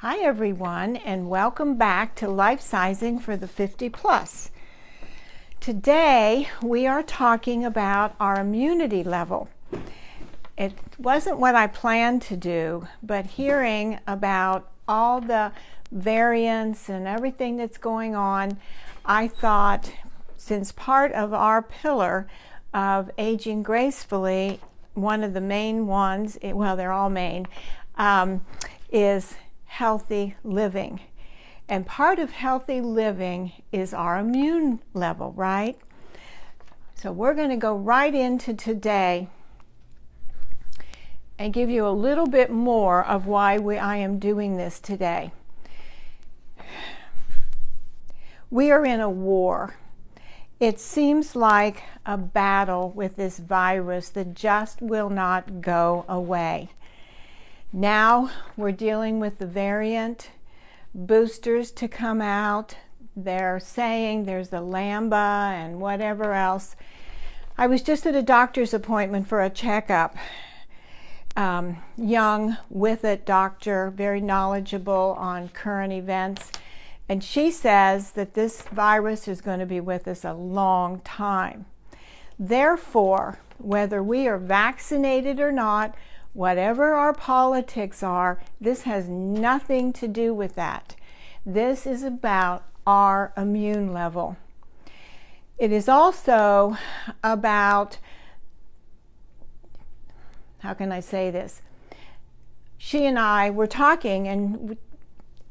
Hi everyone, and welcome back to Lifesizing for the 50 plus. Today we are talking about our immunity level. It wasn't what I planned to do, but hearing about all the variants and everything that's going on, I thought, since part of our pillar of aging gracefully, one of the main ones, well, they're all main, is healthy living. And part of healthy living is our immune level, right? So we're going to go right into today and give you a little bit more of why I am doing this today. We are in a war. It seems like a battle with this virus that just will not go away. Now we're dealing with the variant, boosters to come out. They're saying there's the Lambda and whatever else. I was just at a doctor's appointment for a checkup. Young, with it doctor, very knowledgeable on current events. And she says that this virus is going to be with us a long time. Therefore, whether we are vaccinated or not, whatever our politics are, this has nothing to do with that. This is about our immune level. It is also about, how can I say this? She and I were talking and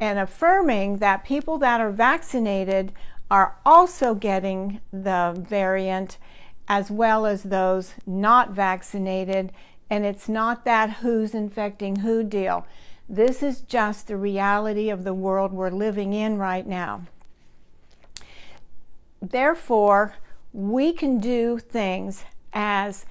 affirming that people that are vaccinated are also getting the variant, as well as those not vaccinated. And it's not that who's infecting who deal. This is just the reality of the world we're living in right now. Therefore, we can do things as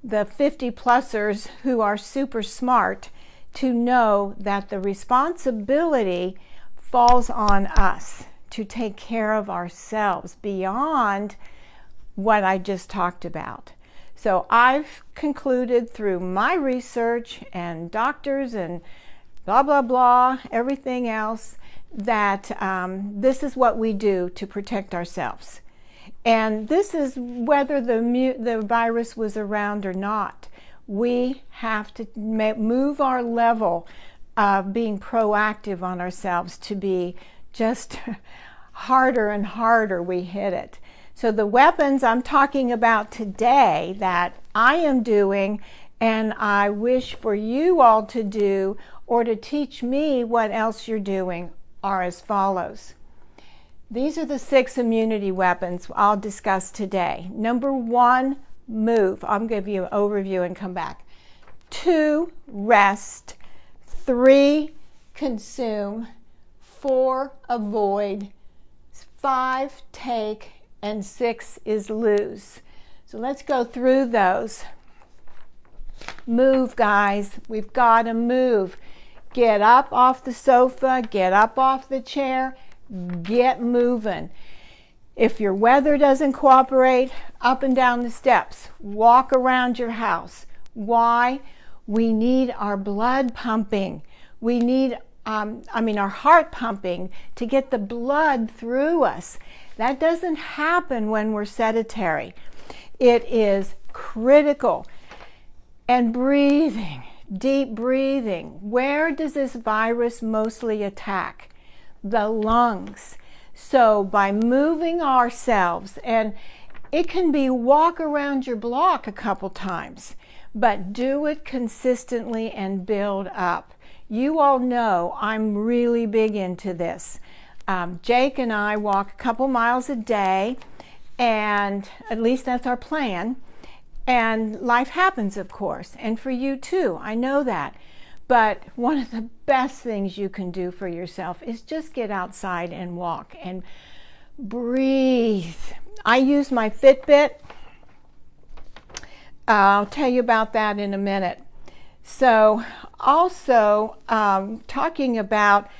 the 50-plussers who are super smart to know that the responsibility falls on us to take care of ourselves beyond what I just talked about. So I've concluded through my research and doctors and blah, blah, blah, everything else, that this is what we do to protect ourselves. And this is whether the virus was around or not. We have to move our level of being proactive on ourselves to be just harder and harder we hit it. So the weapons I'm talking about today that I am doing, and I wish for you all to do or to teach me what else you're doing, are as follows. These are the 6 immunity weapons I'll discuss today. Number 1, move. I'll give you an overview and come back. 2, rest. 3, consume. 4, avoid. 5, take. And 6 is lose. So let's go through those. Move, guys. We've got to move. Get up off the sofa, get up off the chair, get moving. If your weather doesn't cooperate, up and down the steps, walk around your house. Why? We need our blood pumping. We need our heart pumping to get the blood through us. That doesn't happen when we're sedentary. It is critical. And breathing, deep breathing. Where does this virus mostly attack? The lungs. So by moving ourselves, and it can be walk around your block a couple times, but do it consistently and build up. You all know I'm really big into this. Jake and I walk a couple miles a day, and at least that's our plan. And life happens, of course, and for you too, I know that. But one of the best things you can do for yourself is just get outside and walk and breathe. I use my Fitbit. I'll tell you about that in a minute. So also talking about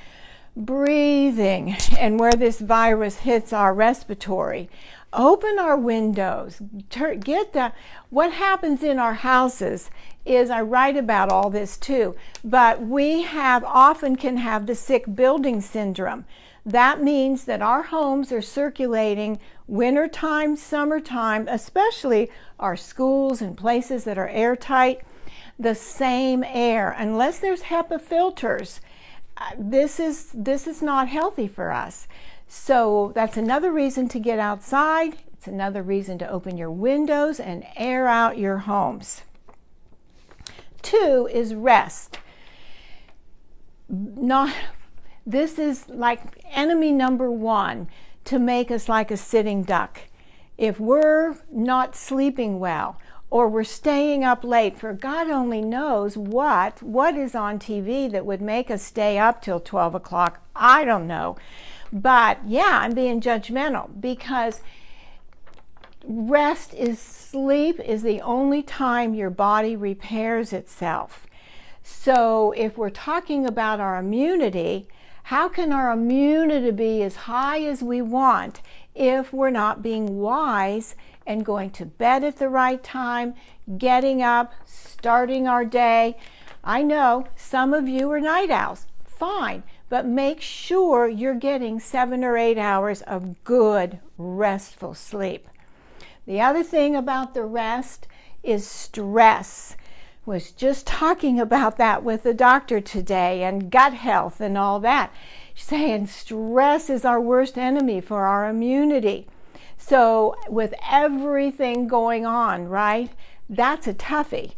breathing and where this virus hits our respiratory. Open our windows. What happens in our houses is I write about all this too, but we often can have the sick building syndrome. That means that our homes are circulating wintertime, summertime, especially our schools and places that are airtight, the same air. Unless there's HEPA filters, this is not healthy for us. So that's another reason to get outside. It's another reason to open your windows and air out your homes. 2 is rest. This is like enemy number 1 to make us like a sitting duck. If we're not sleeping well, or we're staying up late for God only knows what is on TV that would make us stay up till 12 o'clock, I don't know. But yeah, I'm being judgmental, because sleep is the only time your body repairs itself. So if we're talking about our immunity, how can our immunity be as high as we want if we're not being wise and going to bed at the right time, getting up, starting our day? I know some of you are night owls, fine, but make sure you're getting 7 or 8 hours of good, restful sleep. The other thing about the rest is stress. Was just talking about that with the doctor today, and gut health and all that. Saying stress is our worst enemy for our immunity. So with everything going on, right, that's a toughie.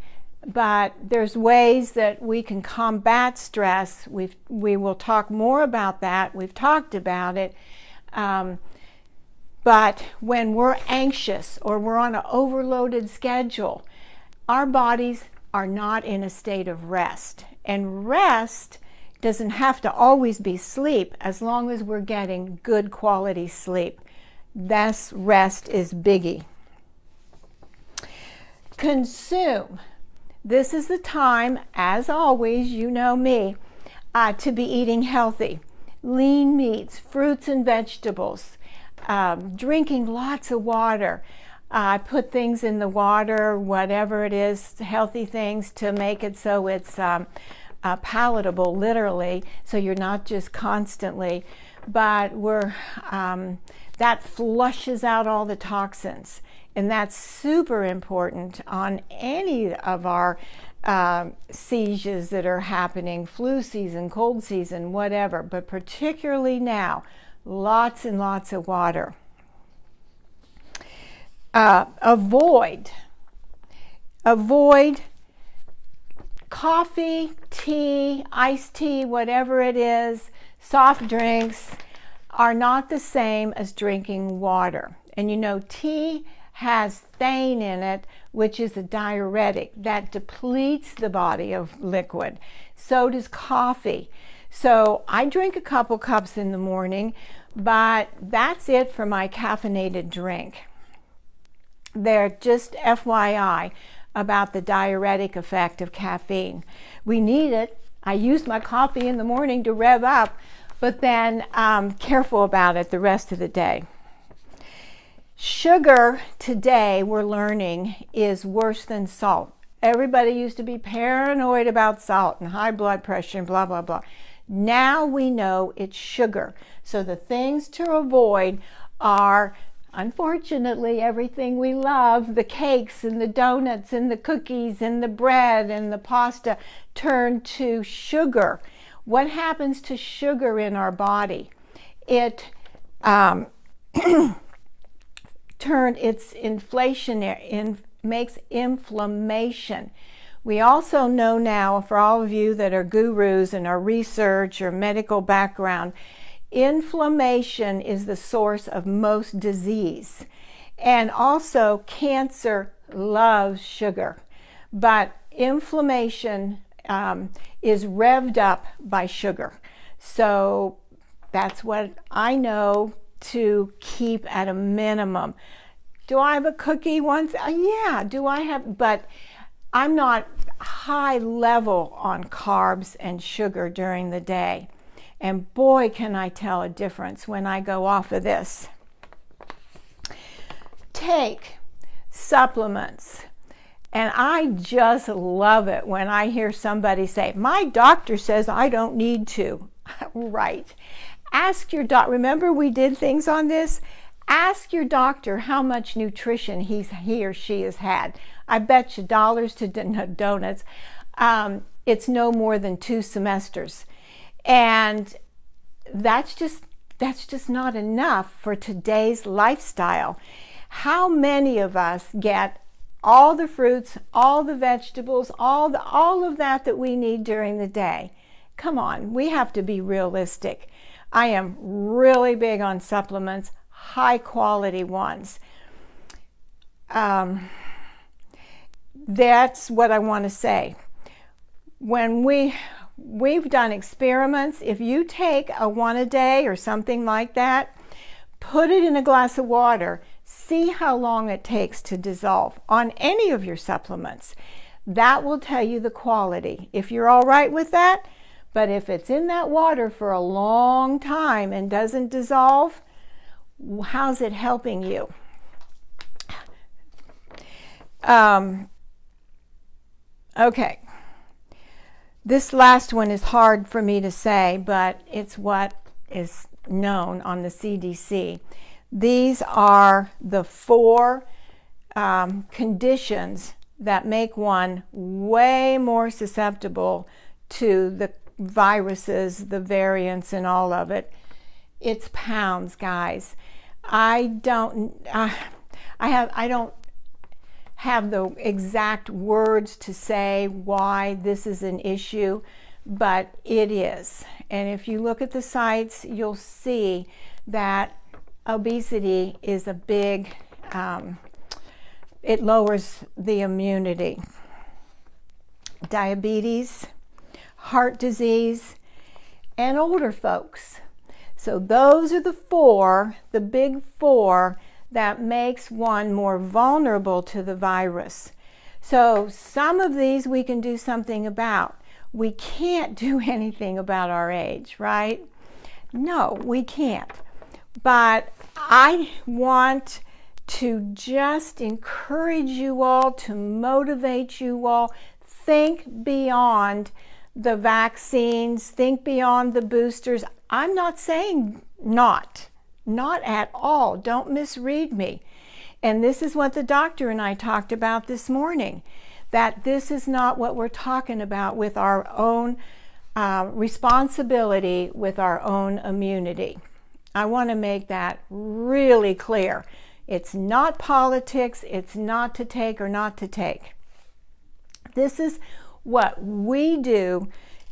But there's ways that we can combat stress. We will talk more about that. We've talked about it. But when we're anxious or we're on an overloaded schedule, our bodies are not in a state of rest. And rest doesn't have to always be sleep, as long as we're getting good quality sleep. Thus, rest is biggie. Consume. This is the time, as always, you know me, to be eating healthy. Lean meats, fruits and vegetables, drinking lots of water. I put things in the water, whatever it is, healthy things, to make it so it's palatable, literally, so you're not just constantly, but that flushes out all the toxins. And that's super important on any of our sieges that are happening, flu season, cold season, whatever, but particularly now, lots and lots of water. Avoid coffee, tea, iced tea, whatever it is. Soft drinks are not the same as drinking water. And you know, tea has theine in it, which is a diuretic that depletes the body of liquid. So does coffee. So I drink a couple cups in the morning, but that's it for my caffeinated drink. They're just FYI about the diuretic effect of caffeine. We need it. I use my coffee in the morning to rev up, but then careful about it the rest of the day. Sugar today, we're learning, is worse than salt. Everybody used to be paranoid about salt and high blood pressure and blah, blah, blah. Now we know it's sugar. So the things to avoid are, unfortunately, everything we love, the cakes and the donuts and the cookies and the bread and the pasta, turn to sugar. What happens to sugar in our body? It's inflationary, makes inflammation. We also know now, for all of you that are gurus and are research or medical background, inflammation is the source of most disease. And also cancer loves sugar. But inflammation is revved up by sugar. So that's what I know to keep at a minimum. Do I have a cookie once? Yeah, but I'm not high level on carbs and sugar during the day. And boy, can I tell a difference when I go off of this. Take supplements And I just love it when I hear somebody say, my doctor says I don't need to. Right. Ask your doctor. Remember we did things on this? Ask your doctor how much nutrition he or she has had. I bet you dollars to donuts. It's no more than 2 semesters. And that's just not enough for today's lifestyle. How many of us get all the fruits, all the vegetables, all of that we need during the day? Come on, we have to be realistic. I am really big on supplements, high quality ones. That's what I want to say. When we've done experiments, if you take a 1 a day or something like that, put it in a glass of water, see how long it takes to dissolve on any of your supplements. That will tell you the quality. If you're all right with that, but if it's in that water for a long time and doesn't dissolve, how's it helping you? Okay. This last one is hard for me to say, but it's what is known on the CDC. These are the 4 conditions that make one way more susceptible to the viruses, the variants, and all of it. It's pounds, guys. I don't have the exact words to say why this is an issue, but it is. And if you look at the sites, you'll see that obesity is a big, it lowers the immunity. Diabetes, heart disease, and older folks. So those are the big 4 that makes one more vulnerable to the virus. So some of these we can do something about. We can't do anything about our age, right? No, we can't. But I want to just encourage you all, to motivate you all, think beyond the vaccines, think beyond the boosters. I'm not saying not at all. Don't misread me. And this is what the doctor and I talked about this morning, that this is not what we're talking about with our own responsibility with our own immunity. I want to make that really clear. It's not politics. It's not to take or not to take. This is what we do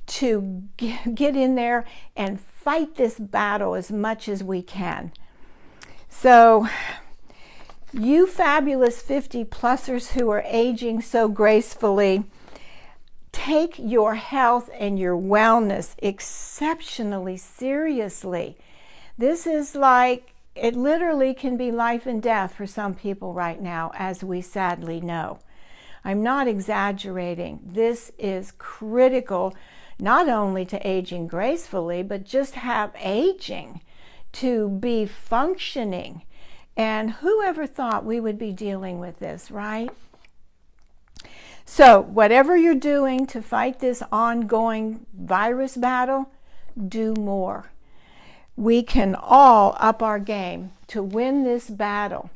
to get in there and fight this battle as much as we can. So, you fabulous 50-plussers who are aging so gracefully, take your health and your wellness exceptionally seriously. This is like, it literally can be life and death for some people right now, as we sadly know. I'm not exaggerating. This is critical, not only to aging gracefully, but just have aging, to be functioning. And whoever thought we would be dealing with this, right? So whatever you're doing to fight this ongoing virus battle, do more. We can all up our game to win this battle.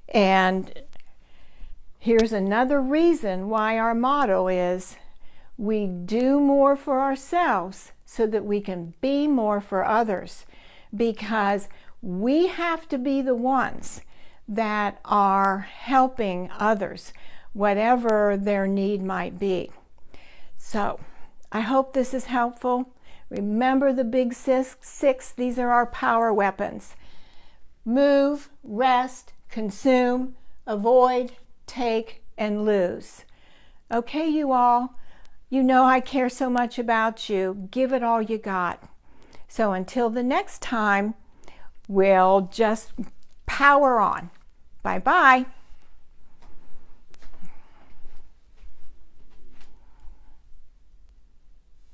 And here's another reason why our motto is, we do more for ourselves so that we can be more for others. Because we have to be the ones that are helping others, whatever their need might be. So, I hope this is helpful. Remember the big 6. These are our power weapons. Move, rest, consume, avoid, take, and lose. Okay, you all? You know I care so much about you. Give it all you got. So until the next time, we'll just power on. Bye-bye.